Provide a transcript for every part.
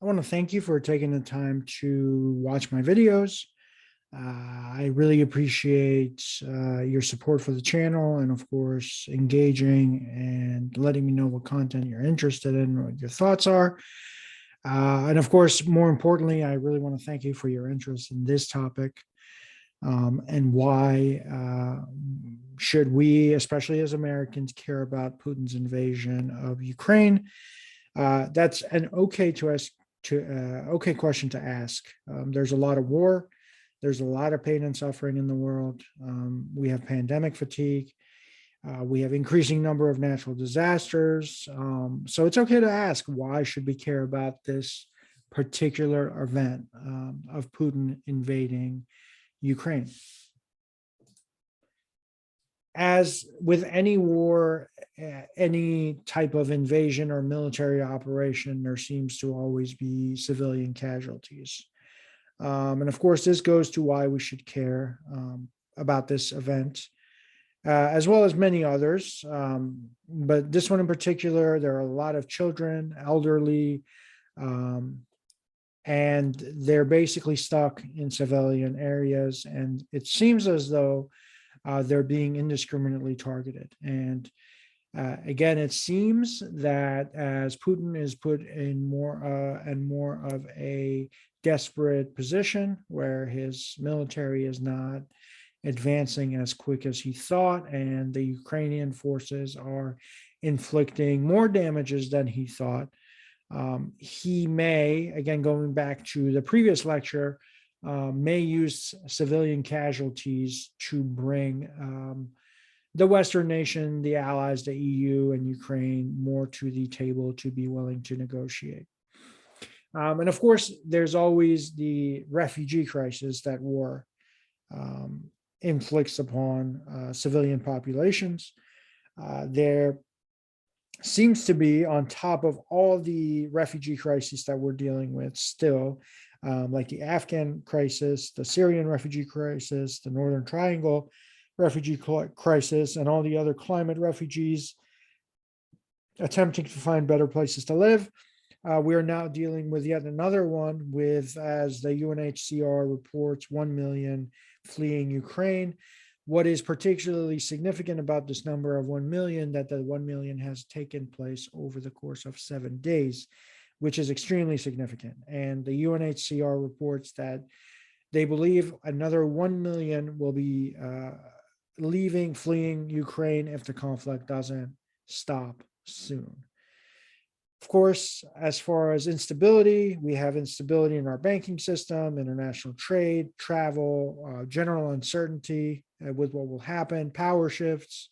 I want to thank you for taking the time to watch my videos. I really appreciate your support for the channel and, of course, engaging and letting me know what content you're interested in, what your thoughts are. And, of course, more importantly, I really want to thank you for your interest in this topic and why should we, especially as Americans, care about Putin's invasion of Ukraine. That's an okay question to ask. There's a lot of war. There's a lot of pain and suffering in the world. We have pandemic fatigue. We have increasing number of natural disasters. So it's okay to ask, why should we care about this particular event of Putin invading Ukraine? As with any war, any type of invasion or military operation, there seems to always be civilian casualties. And of course, this goes to why we should care about this event, as well as many others. But this one in particular, there are a lot of children, elderly, and they're basically stuck in civilian areas. And it seems as though they're being indiscriminately targeted. And again, it seems that as Putin is put in more and more of a desperate position where his military is not advancing as quick as he thought, and the Ukrainian forces are inflicting more damages than he thought, he may, again, going back to the previous lecture, may use civilian casualties to bring the Western nation, the allies, the EU, and Ukraine more to the table to be willing to negotiate. And of course, there's always the refugee crisis that war inflicts upon civilian populations. There seems to be, on top of all the refugee crises that we're dealing with still, like the Afghan crisis, the Syrian refugee crisis, the Northern Triangle refugee crisis, and all the other climate refugees attempting to find better places to live. We are now dealing with yet another one with, as the UNHCR reports, 1 million fleeing Ukraine. What is particularly significant about this number of 1 million, that the 1 million has taken place over the course of 7 days, which is extremely significant. And the UNHCR reports that they believe another 1 million will be fleeing Ukraine if the conflict doesn't stop soon. Of course, as far as instability, we have instability in our banking system, international trade, travel, general uncertainty with what will happen, power shifts.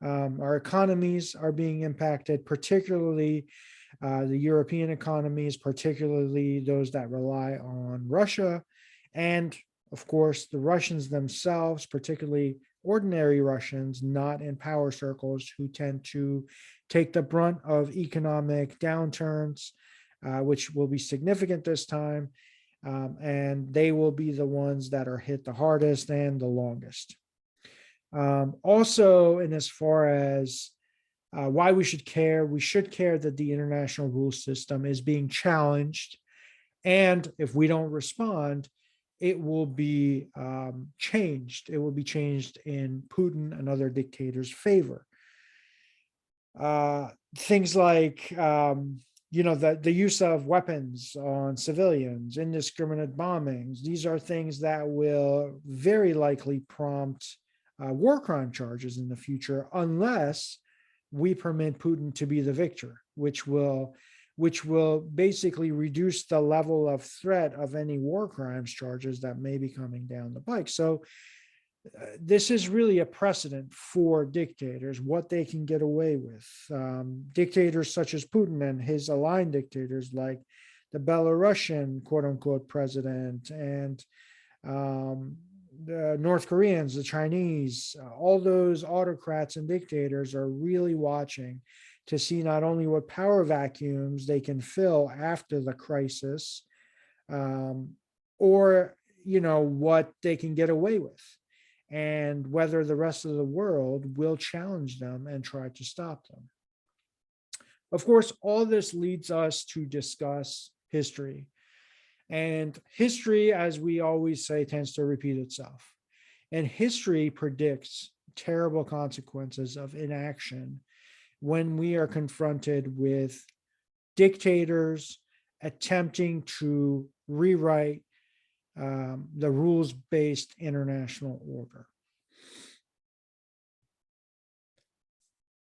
Our economies are being impacted, particularly the European economies, particularly those that rely on Russia. And of course, the Russians themselves, particularly ordinary Russians, not in power circles, who tend to take the brunt of economic downturns, which will be significant this time. And they will be the ones that are hit the hardest and the longest. Also, in as far as why we should care that the international rule system is being challenged. And if we don't respond, it will be changed. It will be changed in Putin and other dictators' favor. Things like, the use of weapons on civilians, indiscriminate bombings. These are things that will very likely prompt war crime charges in the future, unless we permit Putin to be the victor, which will basically reduce the level of threat of any war crimes charges that may be coming down the pike. So this is really a precedent for dictators, what they can get away with. Dictators such as Putin and his aligned dictators, like the Belarusian quote unquote president, and the North Koreans, the Chinese, all those autocrats and dictators are really watching to see not only what power vacuums they can fill after the crisis, or what they can get away with, and whether the rest of the world will challenge them and try to stop them. Of course, all this leads us to discuss history. And history, as we always say, tends to repeat itself. And history predicts terrible consequences of inaction when we are confronted with dictators attempting to rewrite the rules-based international order.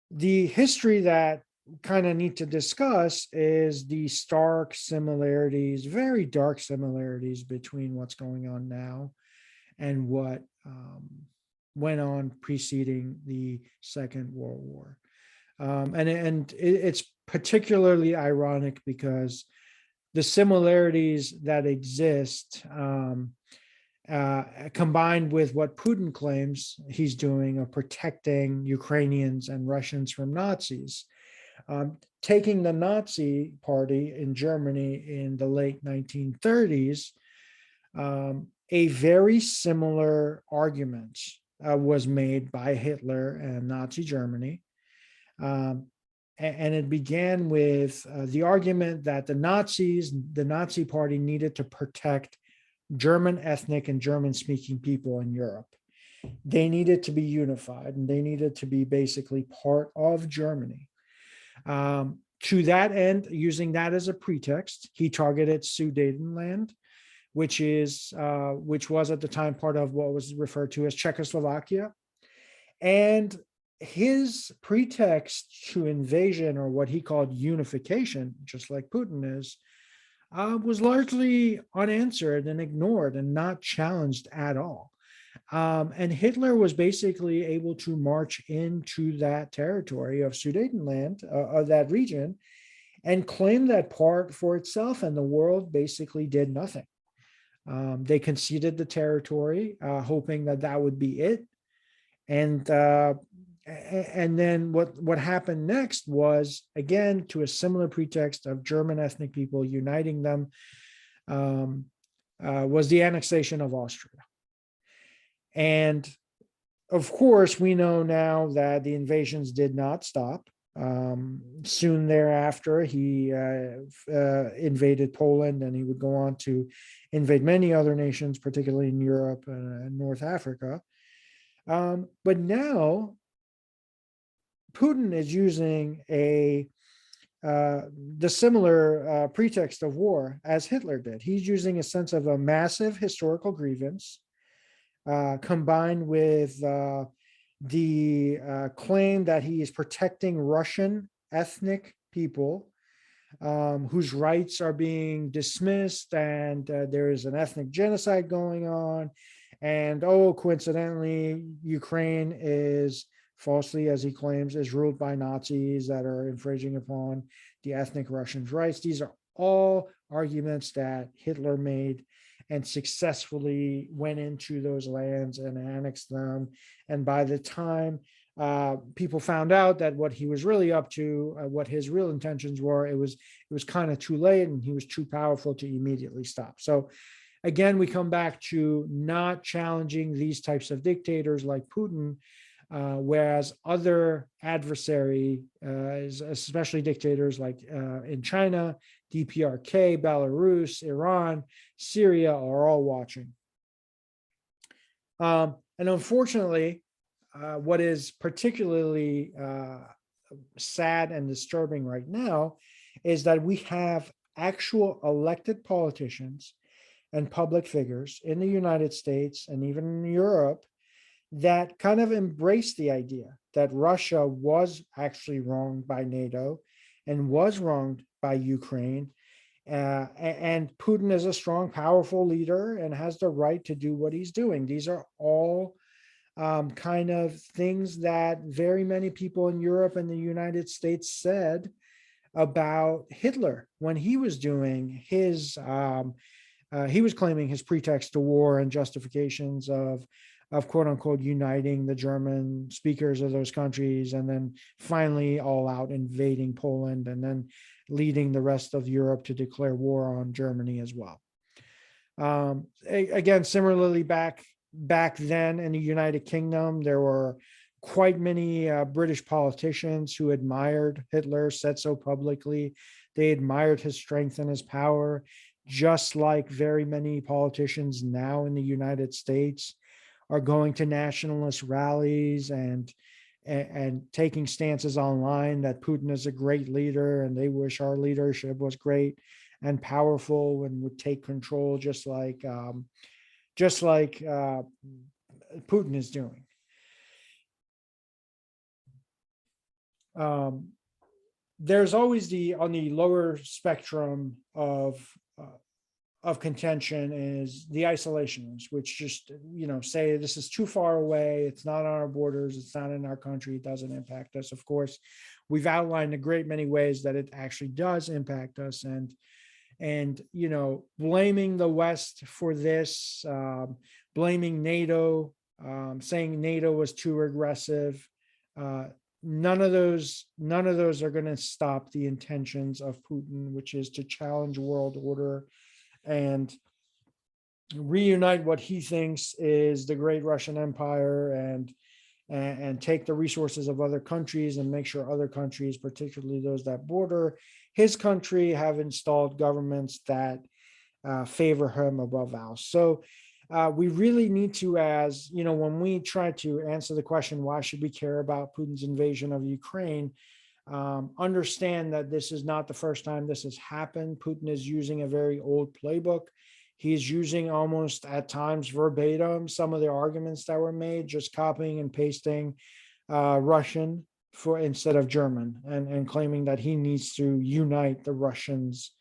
The history that kind of need to discuss is the stark similarities, very dark similarities between what's going on now and what went on preceding the Second World War. And it's particularly ironic because the similarities that exist combined with what Putin claims he's doing of protecting Ukrainians and Russians from Nazis, taking the Nazi party in Germany in the late 1930s, a very similar argument was made by Hitler and Nazi Germany. And it began with the argument that the Nazi party needed to protect German ethnic and German-speaking people in Europe. They needed to be unified and they needed to be basically part of Germany. To that end, using that as a pretext, he targeted Sudetenland, which was at the time part of what was referred to as Czechoslovakia. And his pretext to invasion, or what he called unification, just like Putin is, was largely unanswered and ignored and not challenged at all. And Hitler was basically able to march into that territory of Sudetenland, of that region, and claim that part for itself, and the world basically did nothing. They conceded the territory, hoping that that would be it. And then what happened next was, again, to a similar pretext of German ethnic people uniting them, was the annexation of Austria. And of course, we know now that the invasions did not stop. Soon thereafter, he invaded Poland, and he would go on to invade many other nations, particularly in Europe and North Africa. But now Putin is using the similar pretext of war as Hitler did. He's using a sense of a massive historical grievance combined with the claim that he is protecting Russian ethnic people whose rights are being dismissed, and there is an ethnic genocide going on. And coincidentally, Ukraine is falsely, as he claims, is ruled by Nazis that are infringing upon the ethnic Russians' rights. These are all arguments that Hitler made and successfully went into those lands and annexed them. And by the time people found out that what he was really up to, what his real intentions were, it was kind of too late, and he was too powerful to immediately stop. So again, we come back to not challenging these types of dictators like Putin, whereas other adversary, especially dictators like in China, DPRK, Belarus, Iran, Syria, are all watching. And unfortunately, what is particularly sad and disturbing right now is that we have actual elected politicians and public figures in the United States and even in Europe that kind of embrace the idea that Russia was actually wronged by NATO and was wronged by Ukraine. And Putin is a strong, powerful leader and has the right to do what he's doing. These are all kind of things that very many people in Europe and the United States said about Hitler when he was doing his, he was claiming his pretext to war and justifications of quote unquote uniting the German speakers of those countries, and then finally all out invading Poland, and then leading the rest of Europe to declare war on Germany as well. Again, similarly, back then in the United Kingdom, there were quite many British politicians who admired Hitler, said so publicly. They admired his strength and his power, just like very many politicians now in the United States are going to nationalist rallies and taking stances online that Putin is a great leader and they wish our leadership was great and powerful and would take control just like Putin is doing. There's always on the lower spectrum of contention is the isolationists, which just, say this is too far away. It's not on our borders. It's not in our country. It doesn't impact us. Of course, we've outlined a great many ways that it actually does impact us. And blaming the West for this, blaming NATO, saying NATO was too aggressive. None of those are going to stop the intentions of Putin, which is to challenge world order and reunite what he thinks is the great Russian Empire and take the resources of other countries and make sure other countries, particularly those that border his country, have installed governments that favor him above ours. So we really need to, as when we try to answer the question, why should we care about Putin's invasion of Ukraine? Understand that this is not the first time this has happened. Putin is using a very old playbook. He's using almost at times verbatim some of the arguments that were made, just copying and pasting Russian instead of German, and claiming that he needs to unite the Russians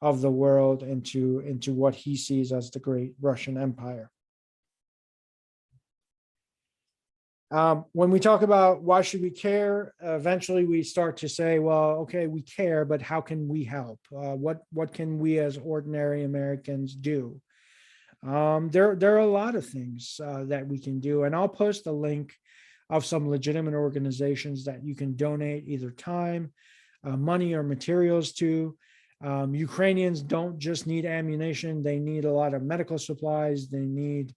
of the world into what he sees as the great Russian Empire. When we talk about why should we care, eventually we start to say, well, okay, we care, but how can we help? What can we as ordinary Americans do? There are a lot of things that we can do, and I'll post a link of some legitimate organizations that you can donate either time, money, or materials to. Ukrainians don't just need ammunition; they need a lot of medical supplies. They need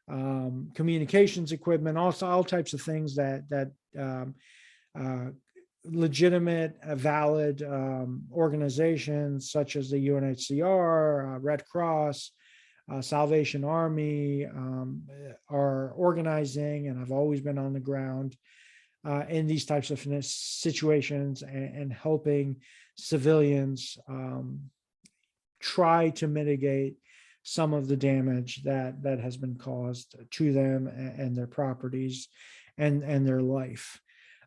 communications equipment, also all types of things that legitimate, valid organizations such as the UNHCR, Red Cross, Salvation Army are organizing, and I've always been on the ground in these types of situations and helping civilians try to mitigate some of the damage that has been caused to them and their properties and their life.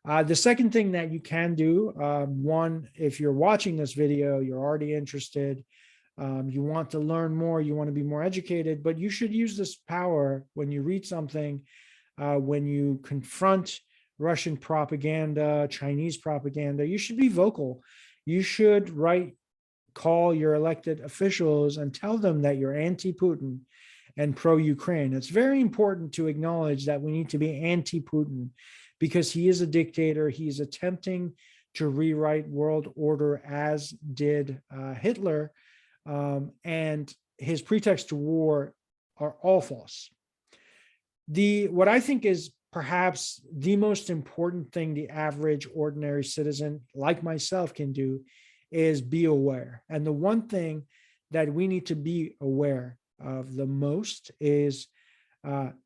The second thing that you can do, one, if you're watching this video, you're already interested, you want to learn more, you want to be more educated, but you should use this power when you read something, when you confront Russian propaganda, Chinese propaganda, you should be vocal. You should call your elected officials and tell them that you're anti-Putin and pro-Ukraine. It's very important to acknowledge that we need to be anti-Putin because he is a dictator. He's attempting to rewrite world order as did Hitler, and his pretext to war are all false. What I think is perhaps the most important thing the average ordinary citizen like myself can do is be aware. And the one thing that we need to be aware of the most is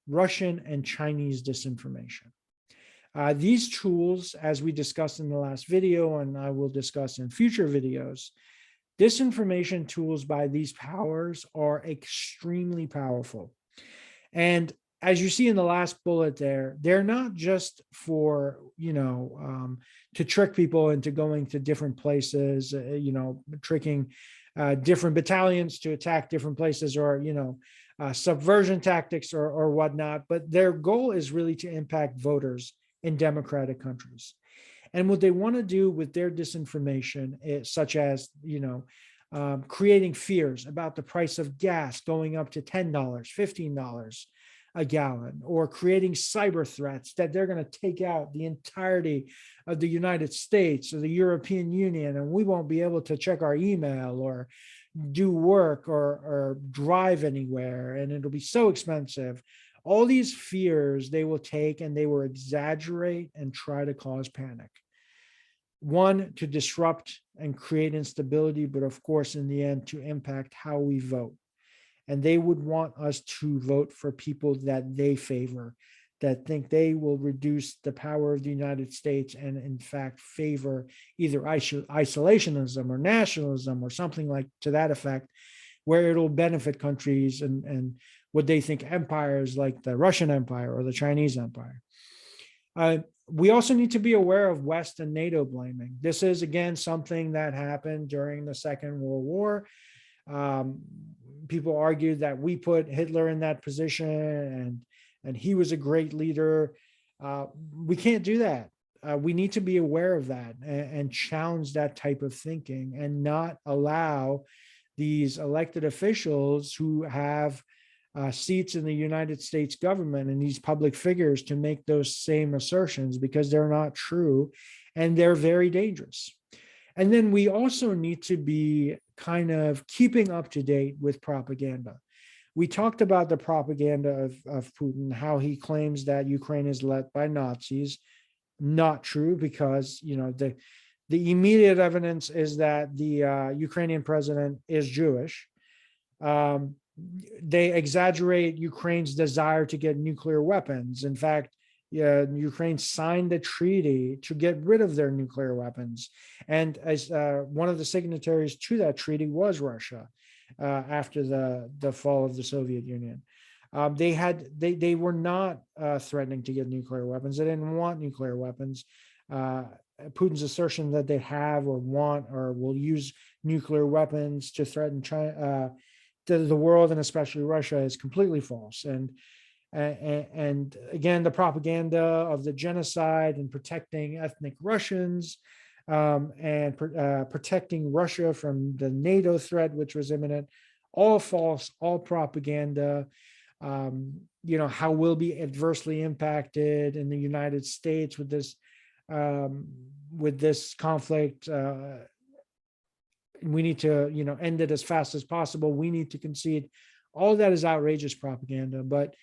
Russian and Chinese disinformation. These tools, as we discussed in the last video, and I will discuss in future videos, disinformation tools by these powers are extremely powerful. And as you see in the last bullet there, they're not just for, to trick people into going to different places, tricking different battalions to attack different places, or, subversion tactics or whatnot. But their goal is really to impact voters in democratic countries. And what they want to do with their disinformation is such as, creating fears about the price of gas going up to $10, $15 a gallon, or creating cyber threats that they're going to take out the entirety of the United States or the European Union, and we won't be able to check our email or do work or drive anywhere, and it'll be so expensive. All these fears they will take and they will exaggerate and try to cause panic. one, to disrupt and create instability, but of course, in the end, to impact how we vote. And they would want us to vote for people that they favor, that think they will reduce the power of the United States and, in fact, favor either isolationism or nationalism or something like to that effect, where it'll benefit countries and what they think empires like the Russian Empire or the Chinese Empire. We also need to be aware of West and NATO blaming. This is, again, something that happened during the Second World War. People argued that we put Hitler in that position and he was a great leader. We can't do that. We need to be aware of that and challenge that type of thinking and not allow these elected officials who have seats in the United States government and these public figures to make those same assertions, because they're not true and they're very dangerous. And then we also need to be kind of keeping up to date with propaganda. We talked about the propaganda of Putin, how he claims that Ukraine is led by Nazis. Not true, because the immediate evidence is that the Ukrainian president is Jewish. They exaggerate Ukraine's desire to get nuclear weapons. In fact, Ukraine signed a treaty to get rid of their nuclear weapons. And as one of the signatories to that treaty was Russia after the fall of the Soviet Union. They were not threatening to get nuclear weapons. They didn't want nuclear weapons. Putin's assertion that they have or want or will use nuclear weapons to threaten China, the world, and especially Russia, is completely false. And again, the propaganda of the genocide and protecting ethnic Russians and protecting Russia from the NATO threat, which was imminent, all false, all propaganda. How we'll be adversely impacted in the United States with this conflict. We need to, end it as fast as possible. We need to concede. All that is outrageous propaganda. But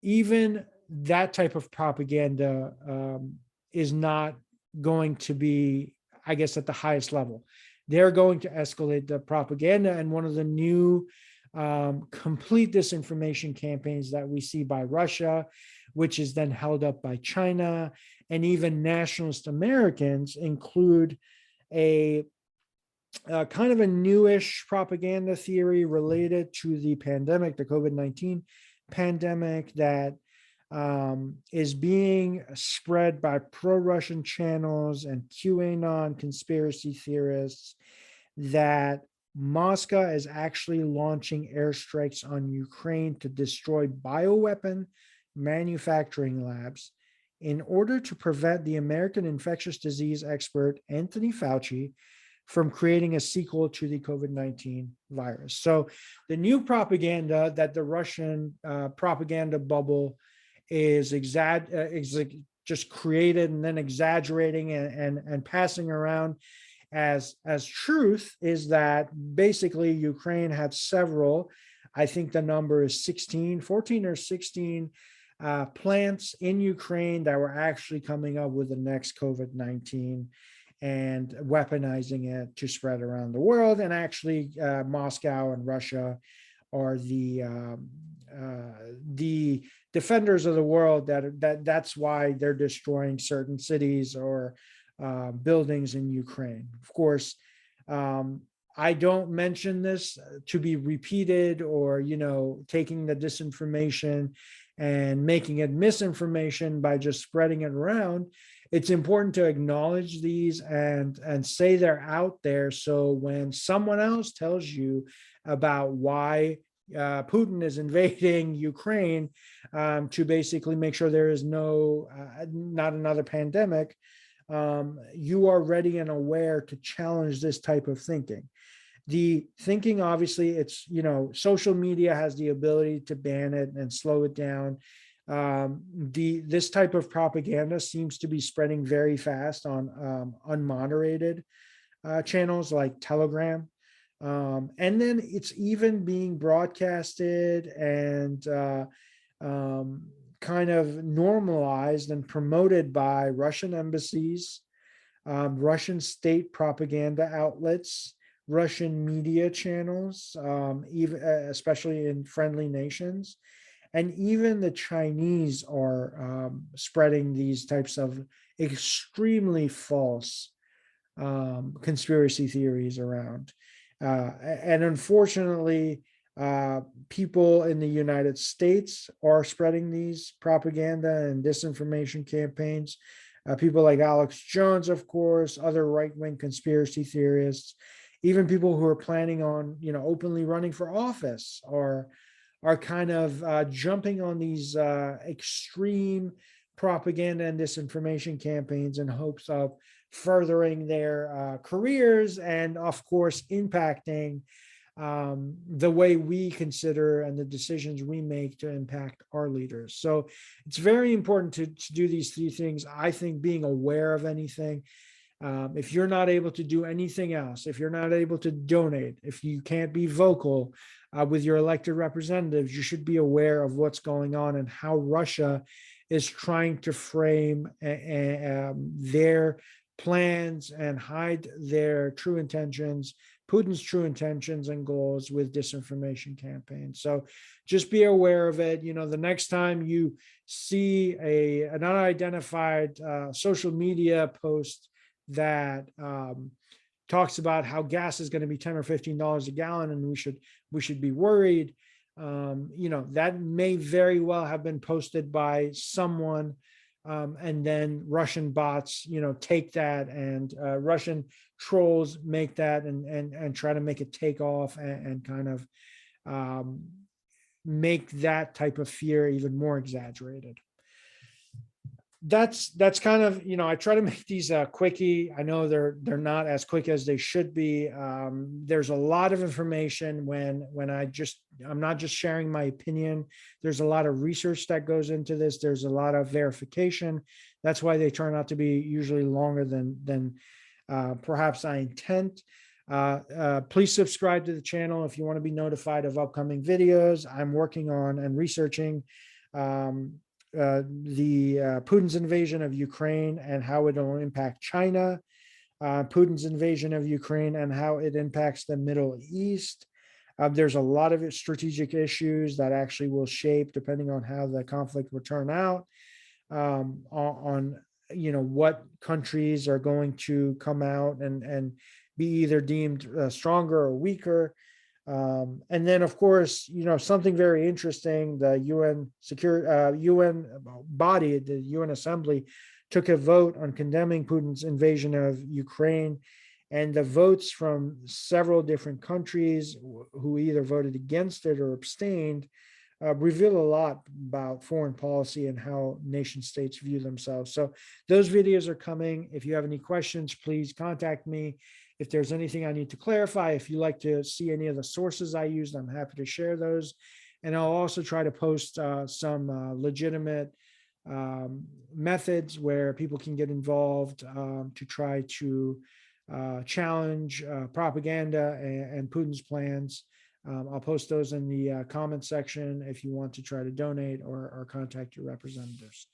even that type of propaganda is not going to be, I guess, at the highest level. They're going to escalate the propaganda. And one of the new complete disinformation campaigns that we see by Russia, which is then held up by China, and even nationalist Americans, include a kind of a newish propaganda theory related to the pandemic, the COVID-19 pandemic, that is being spread by pro-Russian channels and QAnon conspiracy theorists, that Moscow is actually launching airstrikes on Ukraine to destroy bioweapon manufacturing labs in order to prevent the American infectious disease expert Anthony Fauci from creating a sequel to the COVID-19 virus. So the new propaganda that the Russian propaganda bubble is just created and then exaggerating and passing around as truth is that basically Ukraine had several, I think the number is 14 or 16 plants in Ukraine that were actually coming up with the next COVID-19 and weaponizing it to spread around the world. And actually Moscow and Russia are the defenders of the world. That's why they're destroying certain cities or buildings in Ukraine. Of course, I don't mention this to be repeated or, taking the disinformation and making it misinformation by just spreading it around. It's important to acknowledge these and say they're out there. So when someone else tells you about why Putin is invading Ukraine to basically make sure there is not another pandemic, you are ready and aware to challenge this type of thinking. The thinking, obviously, it's, social media has the ability to ban it and slow it down. This type of propaganda seems to be spreading very fast on unmoderated channels like Telegram. And then it's even being broadcasted and kind of normalized and promoted by Russian embassies, Russian state propaganda outlets, Russian media channels, even especially in friendly nations, and even the Chinese are spreading these types of extremely false conspiracy theories around. And unfortunately, uh, people in the United States are spreading these propaganda and disinformation campaigns. People like Alex Jones, of course, other right-wing conspiracy theorists, even people who are planning on, openly running for office are kind of jumping on these extreme propaganda and disinformation campaigns in hopes of furthering their careers and, of course, impacting the way we consider and the decisions we make to impact our leaders. So it's very important to do these three things. I think being aware of anything. If you're not able to do anything else, if you're not able to donate, if you can't be vocal with your elected representatives, you should be aware of what's going on and how Russia is trying to frame their plans and hide their true intentions, Putin's true intentions and goals with disinformation campaigns. So just be aware of it. The next time you see an unidentified social media post that talks about how gas is going to be $10 or $15 a gallon, and we should be worried. That may very well have been posted by someone, and then Russian bots, take that, and Russian trolls make that and try to make it take off and kind of make that type of fear even more exaggerated. That's kind of, I try to make these quickie. I know they're not as quick as they should be. There's a lot of information when I'm not just sharing my opinion. There's a lot of research that goes into this. There's a lot of verification. That's why they turn out to be usually longer than perhaps I intend. Please subscribe to the channel if you want to be notified of upcoming videos. I'm working on and researching Putin's invasion of Ukraine and how it will impact China, Putin's invasion of Ukraine and how it impacts the Middle East. There's a lot of strategic issues that actually will shape, depending on how the conflict will turn out, on what countries are going to come out and be either deemed stronger or weaker. And then, of course, something very interesting, the UN body, the UN Assembly, took a vote on condemning Putin's invasion of Ukraine. And the votes from several different countries who either voted against it or abstained reveal a lot about foreign policy and how nation states view themselves. So those videos are coming. If you have any questions, please contact me. If there's anything I need to clarify, if you like to see any of the sources I used, I'm happy to share those. And I'll also try to post some legitimate methods where people can get involved to try to challenge propaganda and Putin's plans. I'll post those in the comment section if you want to try to donate or contact your representatives.